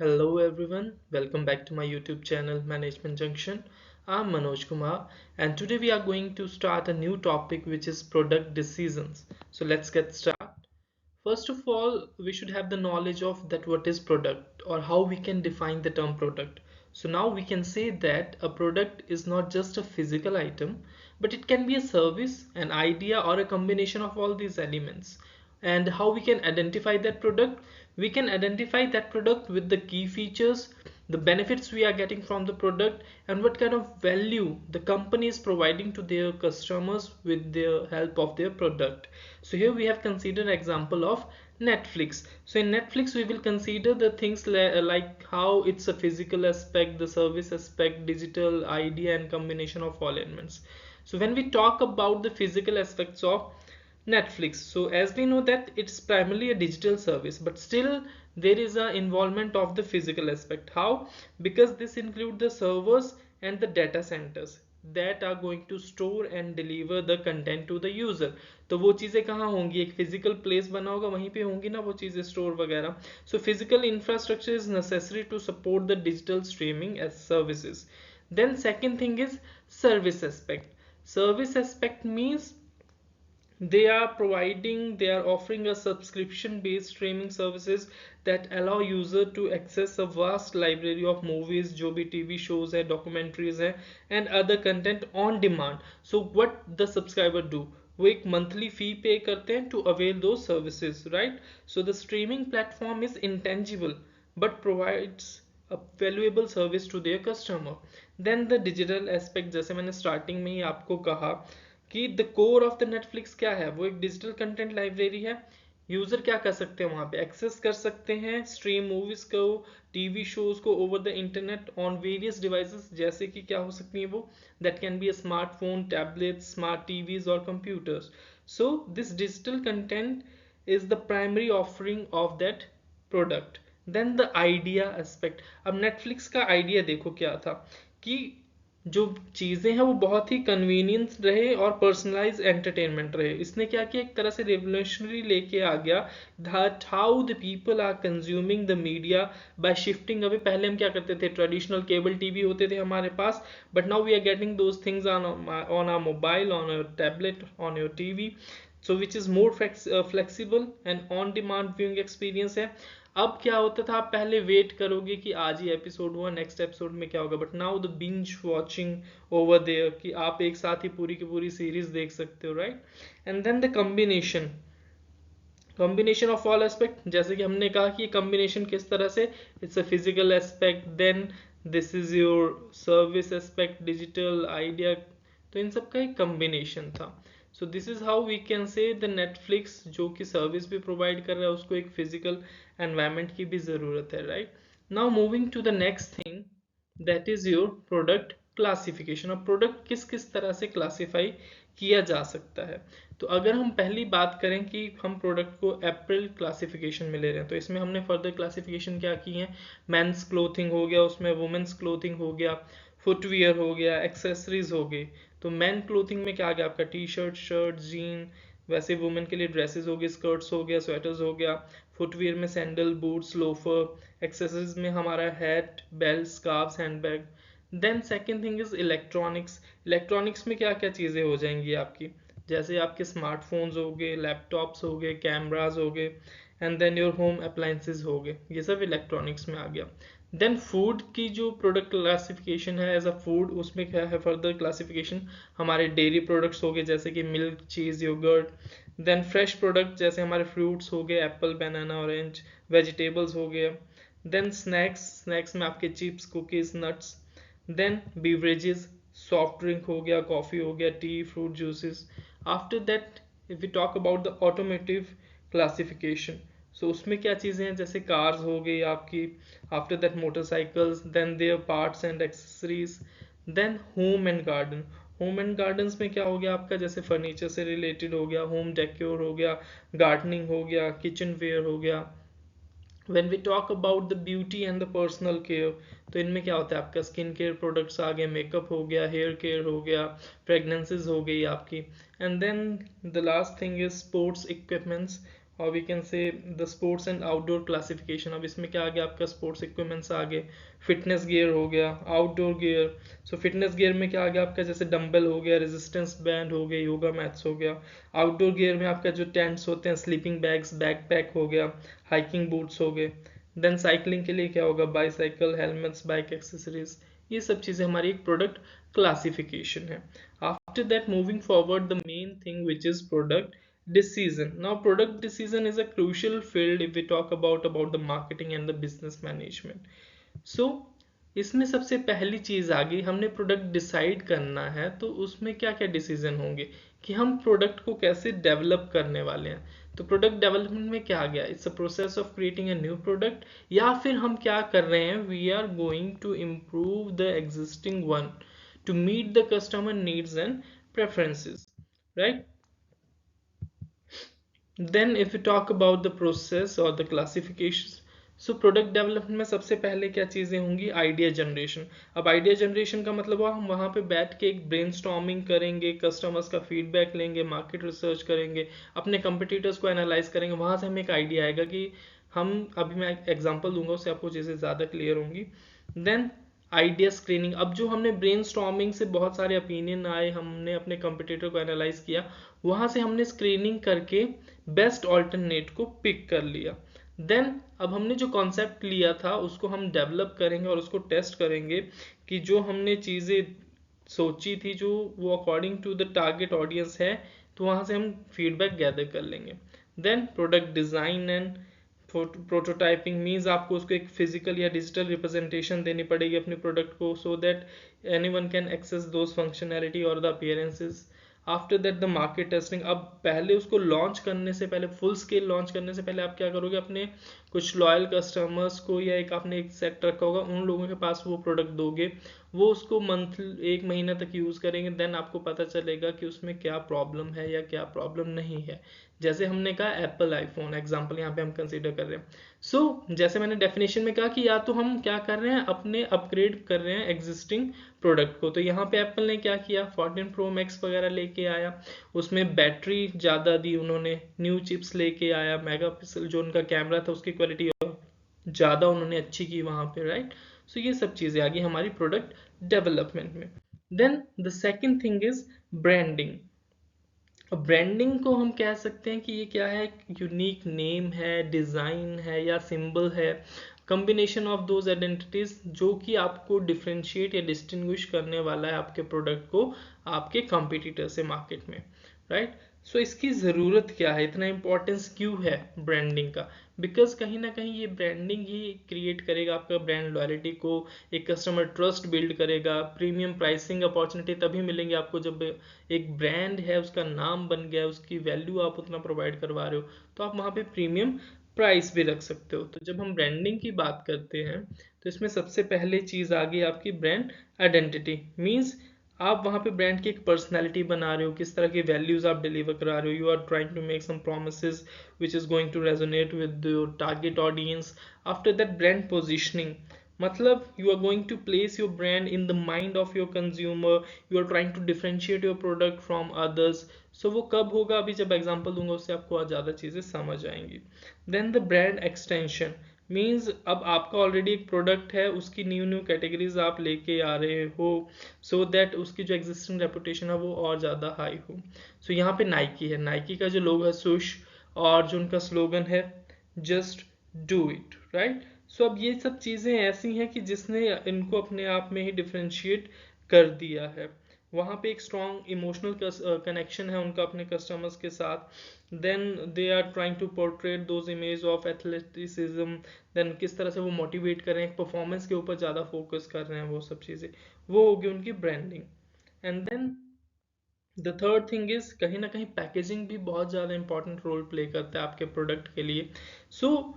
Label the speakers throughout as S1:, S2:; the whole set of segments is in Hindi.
S1: Hello everyone, welcome back to my YouTube channel Management Junction. I'm Manoj Kumar and today we are going to start a new topic which is product decisions. So let's get started. First of all, we should have the knowledge of that what is product or how we can define the term product. So now we can say that a product is not just a physical item, but it can be a service, an idea, or a combination of all these elements. And how we can identify that product? We can identify that product with the key features, the benefits we are getting from the product, and what kind of value the company is providing to their customers with the help of their product. So here we have considered example of Netflix. So in Netflix we will consider the things like how it's a physical aspect, the service aspect, digital idea, and combination of all elements. So when we talk about the physical aspects of Netflix, so as we know that it's primarily a digital service, but still there is a involvement of the physical aspect. How? Because this include the servers and the data centers that are going to store and deliver the content to the user. तो वो चीज़ें कहाँ होंगी? एक physical place बना होगा, वहीं पे होंगी ना वो चीज़ें store वगैरह. So physical infrastructure is necessary to support the digital streaming as services. Then second thing is service aspect. Service aspect means they are offering a subscription based streaming services that allow user to access a vast library of movies, जो भी TV shows है, documentaries है, and other content on demand. So what the subscriber do? वो एक monthly fee pay करते हैं to avail those services, right? So the streaming platform is intangible but provides a valuable service to their customer. Then the digital aspect, जैसे मैंने starting में ही आपको कहा कि the core of the Netflix क्या है, वो एक डिजिटल कंटेंट लाइब्रेरी है. यूजर क्या कर सकते हैं, वहां पे एक्सेस कर सकते हैं स्ट्रीम मूवीज को, टीवी शोज को over the internet on various devices, जैसे कि क्या हो सकती है वो, that can be a smartphone, tablet, smart TVs और computers. So this digital content is the primary offering of that product. Then the idea aspect. अब Netflix का आइडिया देखो क्या था कि जो चीज़ें हैं वो बहुत ही कन्वीनियंस रहे और पर्सनलाइज एंटरटेनमेंट रहे. इसने क्या किया, एक तरह से रेवोल्यूशनरी लेके आ गया that how the people are consuming the media by shifting away. पहले हम क्या करते थे, ट्रेडिशनल केबल टीवी होते थे हमारे पास, but now we are getting those things on our mobile, on your tablet, on your TV. So which is more flexible and on demand viewing experience है. अब क्या होता था, आप पहले वेट करोगे कि आज ही एपिसोड हुआ, नेक्स्ट एपिसोड में क्या होगा, but now the binge watching over there कि आप एक साथ ही पूरी की पूरी सीरीज देख सकते हो, right. And then the combination of all aspect, जैसे कि हमने कहा कि कॉम्बिनेशन किस तरह से, it's a physical aspect, then this is your service aspect, digital idea. तो इन सब का एक कॉम्बिनेशन था. So this is how we can say the Netflix जो कि सर्विस भी प्रोवाइड कर रहा है उसको एक फिजिकल एनवायरनमेंट की भी ज़रूरत है, right. Now moving to the next thing, that is your product classification. अब प्रोडक्ट किस किस तरह से क्लासिफाई किया जा सकता है. तो अगर हम पहली बात करें कि हम प्रोडक्ट को अप्रैल क्लासिफिकेशन में ले रहे हैं, तो इसमें हमने फर्दर क्लासिफिकेशन क्या की है, मेंस क्लोथिंग हो गया, उसमें वुमेन्स क्लोथिंग हो गया, फुटवियर हो गया, एक्सेसरीज हो गई. तो मैन क्लोथिंग में क्या आ गया आपका, टी शर्ट, शर्ट, जीन. वैसे वुमेन के लिए ड्रेसेस हो गए, स्कर्ट्स हो गया, स्वेटर्स हो गया. फुटवियर में सैंडल, बूट्स, लोफर. एक्सेसरीज में हमारा hat, belt, scarfs, handbag. Then second thing is electronics. Electronics में क्या क्या चीज़ें हो जाएंगी आपकी, जैसे आपके स्मार्टफोन्स हो गए, लैपटॉप्स हो गए, कैमराज हो गए, and then your home appliances हो गए. ये सब इलेक्ट्रॉनिक्स में आ गया. देन फूड की जो प्रोडक्ट क्लासिफिकेशन है एज अ फूड, उसमें क्या है फर्दर क्लासिफिकेशन, हमारे डेयरी प्रोडक्ट्स हो गए जैसे कि मिल्क, चीज़, योगर्ट. देन फ्रेश प्रोडक्ट जैसे हमारे फ्रूट्स हो गए, एप्पल, बनाना, ऑरेंज. वेजिटेबल्स हो गया. देन स्नैक्स, स्नैक्स में आपके chips, cookies, nuts. Then beverages, soft drink हो गया, कॉफ़ी हो गया, tea, fruit juices. After that if we talk about the automotive classification, so उसमें क्या चीज़ें हैं, जैसे कार्स हो गई आपकी, after that motorcycles, then their parts and accessories. Then home and garden. Home and gardens में क्या हो गया आपका, जैसे फर्नीचर से रिलेटेड हो गया, होम डेकोर हो गया, गार्डनिंग हो गया, किचन वेयर हो गया. When we talk about the beauty and the personal care, तो इनमें क्या होता है आपका, स्किन केयर प्रोडक्ट्स आ गए, मेकअप हो गया, हेयर केयर हो गया, प्रेगनेंसीज हो गई आपकी. And then the last thing is sports equipments और we can say the sports and outdoor classification. अब इसमें क्या आ गया आपका, स्पोर्ट्स इक्विपमेंट्स आ गए, फिटनेस गियर हो गया, आउटडोर गियर। सो फिटनेस गियर में क्या आ गया आपका, जैसे डंबल हो गया, रेजिस्टेंस बैंड हो गया, योगा मैट्स हो गया। आउटडोर गियर में आपका जो टेंट्स होते हैं, स्लीपिंग बैग्स, बैकपैक हो गया, हाइकिंग बूट्स हो गए। देन साइकिलिंग के लिए क्या होगा, बाईसाइकिल, हेलमेट्स, बाइक एक्सेसरीज। ये सब चीज़ें हमारी एक प्रोडक्ट क्लासिफिकेशन है। After that moving forward, the main thing which is product decision. Now product decision is a crucial field if we talk about the marketing and the business management. So इसमें सबसे पहली चीज आ गई, हमने प्रोडक्ट डिसाइड करना है, तो उसमें क्या क्या डिसीजन होंगे कि हम प्रोडक्ट को कैसे डेवलप करने वाले हैं। तो प्रोडक्ट डेवलपमेंट में क्या आ गया, it's a process of creating a new product, या फिर हम क्या कर रहे हैं, we are going to improve the existing one to meet the customer needs and preferences, right. Then if we talk about the process or the classifications, so product development में सबसे पहले क्या चीज़ें होंगी, आइडिया जनरेशन। अब आइडिया जनरेशन का मतलब हुआ हम वहाँ पे बैठ के एक ब्रेनस्टॉर्मिंग करेंगे, कस्टमर्स का फीडबैक लेंगे, मार्केट रिसर्च करेंगे, अपने कंपटीटर्स को एनालाइज करेंगे, वहाँ से हमें एक आइडिया आएगा कि हम, अभी मैं एग्जांपल दूंगा उससे आपको चीज़ें ज़्यादा क्लियर होंगी। देन आइडिया स्क्रीनिंग, अब जो हमने ब्रेनस्टॉर्मिंग से बहुत सारे ओपिनियन आए, हमने अपने कंपटीटर को एनालाइज किया, वहाँ से हमने स्क्रीनिंग करके बेस्ट ऑल्टरनेट को पिक कर लिया। देन अब हमने जो कॉन्सेप्ट लिया था उसको हम डेवलप करेंगे और उसको टेस्ट करेंगे कि जो हमने चीज़ें सोची थी जो वो according to the target audience है, तो वहाँ से हम फीडबैक गैदर कर लेंगे। Then product design and prototyping means आपको उसको एक फिजिकल या डिजिटल रिप्रेजेंटेशन देनी पड़ेगी अपने प्रोडक्ट को, so that anyone can access those functionality और the appearances. After that the market testing, अब पहले उसको लॉन्च करने से पहले, फुल स्केल लॉन्च करने से पहले आप क्या करोगे, अपने कुछ लॉयल कस्टमर्स को या एक आपने एक सेट रखा होगा, उन लोगों के पास वो प्रोडक्ट दोगे, वो उसको मंथ, एक महीना तक यूज़ करेंगे। देन आपको पता चलेगा कि उसमें क्या प्रॉब्लम है या क्या प्रॉब्लम नहीं है। जैसे हमने कहा एप्पल आईफोन एग्जाम्पल यहाँ पे हम कंसीडर कर रहे हैं। जैसे मैंने डेफिनेशन में कहा कि या तो हम क्या कर रहे हैं, अपने अपग्रेड कर रहे हैं एग्जिस्टिंग प्रोडक्ट को। तो यहाँ पे एप्पल ने क्या किया, 14 प्रो मैक्स वगैरह लेके आया, उसमें बैटरी ज़्यादा दी उन्होंने, न्यू चिप्स लेके आया, मेगापिक्सल जो उनका कैमरा था उसकी क्वालिटी ज़्यादा उन्होंने अच्छी की वहाँ पे, राइट। सो ये सब चीज़ें आ गई हमारी प्रोडक्ट डेवलपमेंट में। Then the second thing is branding. Branding को हम कह सकते हैं कि ये क्या है, यूनिक नेम है, डिज़ाइन है या सिंबल है, कॉम्बिनेशन ऑफ दोज आइडेंटिटीज जो कि आपको डिफ्रेंशिएट या डिस्टिंग्विश करने वाला है आपके प्रोडक्ट को आपके कंपटीटर से मार्केट में, राइट। सो इसकी ज़रूरत क्या है, इतना इंपॉर्टेंस क्यों है ब्रांडिंग का, बिकॉज कहीं ना कहीं ये ब्रांडिंग ही क्रिएट करेगा आपका ब्रांड लॉयल्टी को, एक कस्टमर ट्रस्ट बिल्ड करेगा। प्रीमियम प्राइसिंग अपॉर्चुनिटी तभी मिलेंगे आपको जब एक ब्रांड है, उसका नाम बन गया, उसकी वैल्यू आप उतना प्रोवाइड करवा रहे हो, तो आप वहाँ पे प्रीमियम प्राइस भी रख सकते हो। तो जब हम ब्रांडिंग की बात करते हैं तो इसमें सबसे पहले चीज़ आ गई आपकी ब्रांड आइडेंटिटी। मीन्स आप वहाँ पे ब्रांड की एक पर्सनैलिटी बना रहे हो, किस तरह की वैल्यूज आप डिलीवर करा रहे हो, you are trying to make some promises which is going to resonate with your target audience. After that brand positioning, मतलब you are going to place your brand in the mind of your consumer, you are trying to differentiate your product from others। so वो कब होगा, अभी जब एग्जांपल दूंगा उससे आपको आज ज़्यादा चीज़ें समझ आएंगी। then the brand extension means अब आपका ऑलरेडी एक प्रोडक्ट है, उसकी न्यू न्यू कैटेगरीज आप लेके आ रहे हो, सो दैट उसकी जो एग्जिस्टिंग रेपुटेशन है वो और ज़्यादा हाई हो। सो यहाँ पे नाइकी है, नाइकी का जो लोगो है सुश, और जो उनका स्लोगन है जस्ट डू इट, राइट। सो अब ये सब चीज़ें ऐसी हैं कि जिसने इनको अपने आप में ही डिफ्रेंशिएट कर दिया है। वहाँ पे एक स्ट्रॉन्ग इमोशनल कनेक्शन है उनका अपने कस्टमर्स के साथ। Then they are trying to portrait those image of athleticism. देन किस तरह से वो मोटिवेट कर रहे हैं, परफॉर्मेंस के ऊपर ज़्यादा फोकस कर रहे हैं, वो सब चीज़ें वो होगी उनकी branding. And then the third thing is, कहीं ना कहीं पैकेजिंग भी बहुत ज़्यादा इंपॉर्टेंट रोल प्ले करता है आपके प्रोडक्ट के लिए। सो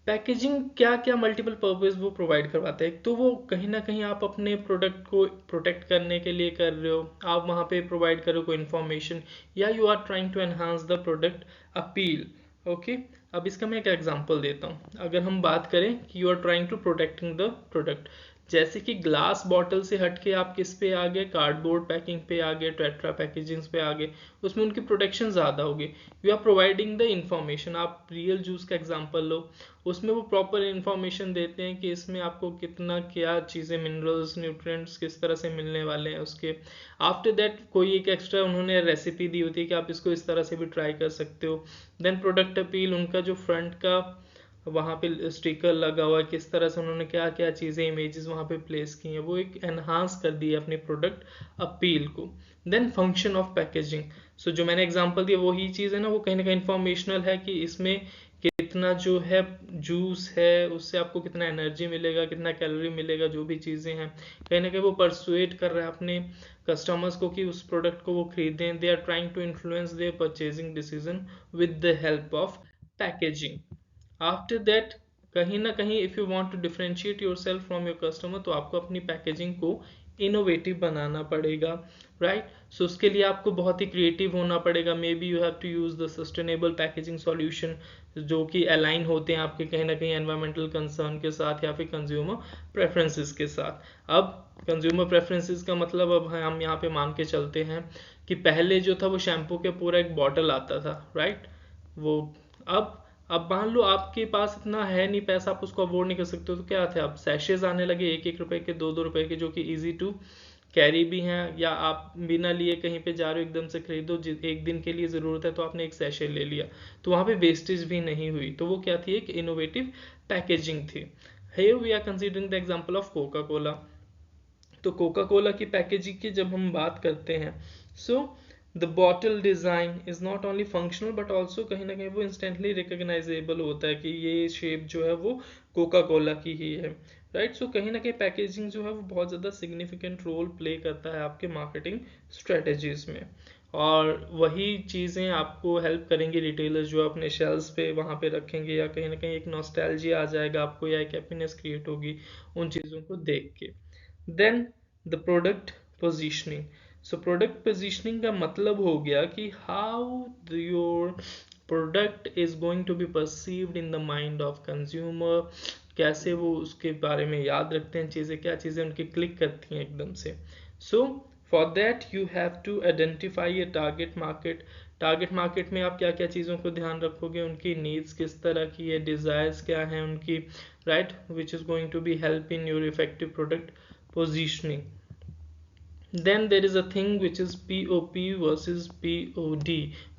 S1: पैकेजिंग क्या क्या मल्टीपल पर्पस वो प्रोवाइड करवाते हैं। तो वो कहीं ना कहीं आप अपने प्रोडक्ट को प्रोटेक्ट करने के लिए कर रहे हो, आप वहाँ पे प्रोवाइड करो कोई इन्फॉर्मेशन, या you are trying to enhance the product appeal. Okay, अब इसका मैं एक एग्जांपल देता हूँ। अगर हम बात करें कि you are trying to protecting the product, जैसे कि ग्लास बॉटल से हटके आप किस पे आ गए, कार्डबोर्ड पैकिंग पे आ गए, टेट्रा पैकेजिंग पे आ गए, उसमें उनकी प्रोटेक्शन ज़्यादा होगी। You are providing the information. आप रियल जूस का एग्जांपल लो, उसमें वो प्रॉपर इंफॉर्मेशन देते हैं कि इसमें आपको कितना क्या चीज़ें, मिनरल्स, न्यूट्रिएंट्स किस तरह से मिलने वाले हैं उसके। आफ्टर दैट कोई एक एक्स्ट्रा उन्होंने रेसिपी दी होती है कि आप इसको इस तरह से भी ट्राई कर सकते हो। देन प्रोडक्ट अपील, उनका जो फ्रंट का वहाँ पे स्टिकर लगा हुआ है, किस तरह से उन्होंने क्या क्या चीज़ें, इमेजेस वहाँ पे प्लेस की हैं, वो एक एनहांस कर दी है अपनी प्रोडक्ट अपील को। देन फंक्शन ऑफ पैकेजिंग, सो जो मैंने एग्जांपल दिया वही चीज़ है ना, वो कहीं ना कहीं इंफॉर्मेशनल है कि इसमें कितना जो है जूस है उससे आपको कितना एनर्जी मिलेगा, कितना कैलोरी मिलेगा, जो भी चीज़ें हैं कहीं ना कहीं वो परसुएट कर रहा है अपने कस्टमर्स को कि उस प्रोडक्ट को वो खरीदें। They are trying to influence their purchasing decision with the help of packaging. After that कहीं ना कहीं if you want to differentiate yourself from your customer, तो आपको अपनी पैकेजिंग को इनोवेटिव बनाना पड़ेगा, राइट। सो उसके लिए आपको बहुत ही क्रिएटिव होना पड़ेगा। Maybe you have to use the sustainable packaging solution जो कि अलाइन होते हैं आपके कहीं ना कहीं एनवायरमेंटल कंसर्न के साथ या फिर कंज्यूमर प्रेफरेंसेस के साथ। अब कंज्यूमर प्रेफरेंसेस का मतलब अब हम यहाँ पे मान के चलते हैं कि पहले जो था वो शैम्पू के पूरा एक बॉटल आता था, राइट। वो अब मान लो आपके पास इतना है नहीं पैसा, आप उसको अफोर्ड नहीं कर सकते हो, तो क्या थे, अब सैशेज आने लगे 1-1 रुपए के, 2-2 रुपए के, जो कि इजी टू कैरी भी हैं, या आप बिना लिए कहीं पे जा रहे हो एकदम से खरीदो, एक दिन के लिए ज़रूरत है तो आपने एक सैशे ले लिया, तो वहाँ पे वेस्टेज भी नहीं हुई। तो वो क्या थी, एक इनोवेटिव पैकेजिंग थी। Here we are considering the example of Coca Cola. तो कोका कोला की पैकेजिंग की जब हम बात करते हैं, so the bottle design is not only functional but also कहीं ना कहीं वो इंस्टेंटली रिकग्नाइजेबल होता है कि ये शेप जो है वो कोका कोला की ही है, राइट। सो कहीं ना कहीं पैकेजिंग जो है वो बहुत ज़्यादा सिग्निफिकेंट रोल प्ले करता है आपके मार्केटिंग स्ट्रेटजीज में, और वही चीज़ें आपको हेल्प करेंगी रिटेलर्स जो अपने शेल्व्स पे वहाँ पे रखेंगे, या कहीं ना कहीं एक नॉस्टैल्जिया आ जाएगा आपको, या एक हैप्पीनेस क्रिएट होगी उन चीज़ों को देख के। Then the product positioning. So product positioning का मतलब हो गया कि how your product is going to be perceived in the mind of consumer, कैसे वो उसके बारे में याद रखते हैं चीज़ें, क्या चीज़ें उनकी क्लिक करती हैं एकदम से। So for that you have to identify a target market. Target market में आप क्या क्या चीज़ों को ध्यान रखोगे, उनकी नीड्स किस तरह की है, डिज़ायर्स क्या हैं उनकी, right, which is going to be help in your effective product positioning. Then there is a thing which is POP versus POD,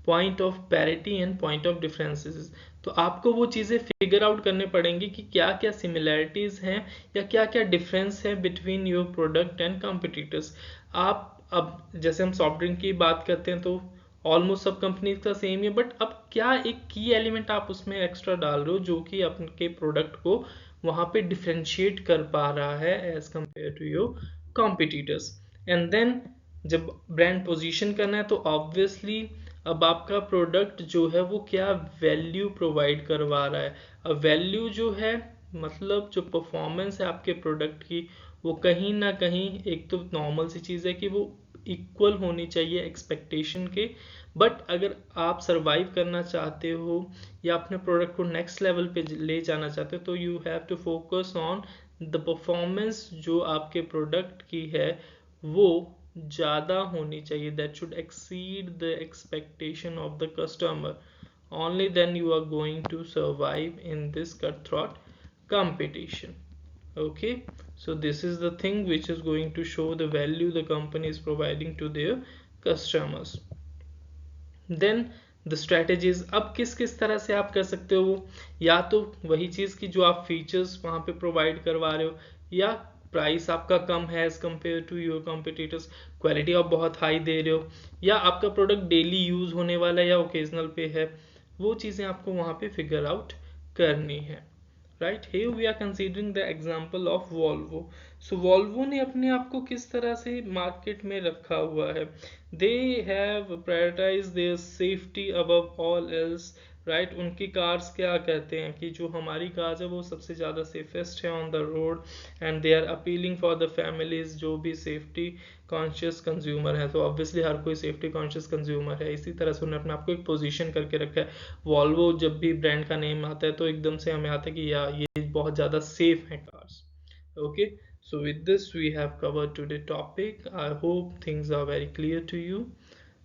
S1: point of parity and point of differences. तो आपको वो चीज़ें फिगर आउट करने पड़ेंगी कि क्या क्या सिमिलैरिटीज़ हैं या क्या क्या डिफरेंस है between your product and competitors. आप अब जैसे हम सॉफ्ट ड्रिंक की बात करते हैं तो ऑलमोस्ट सब कंपनीज का सेम ही है, बट अब क्या एक की एलिमेंट आप उसमें एक्स्ट्रा डाल रहे हो जो कि आपके प्रोडक्ट को वहाँ पे डिफ्रेंशिएट कर पा रहा है as compare to your competitors. And then जब ब्रांड पोजीशन करना है तो ऑब्वियसली अब आपका प्रोडक्ट जो है वो क्या वैल्यू प्रोवाइड करवा रहा है। अब वैल्यू जो है मतलब जो परफॉर्मेंस है आपके प्रोडक्ट की, वो कहीं ना कहीं एक तो नॉर्मल सी चीज़ है कि वो इक्वल होनी चाहिए एक्सपेक्टेशन के, बट अगर आप सरवाइव करना चाहते हो या अपने प्रोडक्ट को नेक्स्ट लेवल पे ले जाना चाहते हो तो you have to focus on the performance जो आपके प्रोडक्ट की है वो ज़्यादा होनी चाहिए, that should exceed the expectation of the customer. only then you are going to survive in this cutthroat competition. Okay, so this is the thing which is going to show the value the company is providing to their customers. Then the strategies, अब किस किस तरह से आप कर सकते हो वो, या तो वही चीज़ की जो आप फीचर्स वहाँ पे प्रोवाइड करवा रहे हो, या प्राइस आपका कम है as compare to your competitors, quality आप बहुत हाई दे रहे हो, या आपका प्रोडक्ट डेली यूज़ होने वाला है या ओकेजनल पे है, वो चीज़ें आपको वहाँ पे फिगर आउट करनी है, right. here we are considering the example of Volvo. So Volvo ने अपने आप को किस तरह से मार्केट में रखा हुआ है, they have prioritized their safety above all else, right. उनकी कार्स क्या कहते हैं कि जो हमारी कार्स है वो सबसे ज़्यादा सेफेस्ट है on the road, and they are appealing for the families जो भी सेफ्टी कॉन्शियस कंज्यूमर है। तो ऑब्वियसली हर कोई सेफ्टी कॉन्शियस कंज्यूमर है, इसी तरह से उन्होंने अपने आप को एक पोजीशन करके रखा है। वॉल्वो जब भी ब्रांड का नेम आता है तो एकदम से हमें आता है कि या ये बहुत ज़्यादा सेफ है cars. Okay, So with this we have covered today topic. I hope things are very clear to you.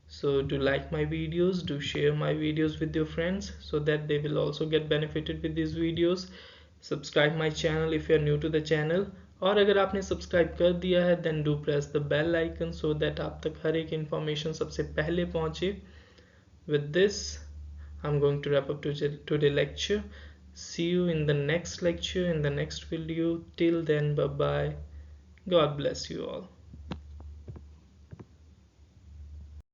S1: So do like my videos, do share my videos with your friends so that they will also get benefited with these videos. Subscribe my channel if you are new to the channel, और अगर आपने सब्सक्राइब कर दिया है then do press the bell icon so that आप तक हर एक information सबसे पहले पहुंचे. With this I'm going to wrap up today's lecture. See you in the next lecture, in the next video. Till then, bye bye. God bless you all.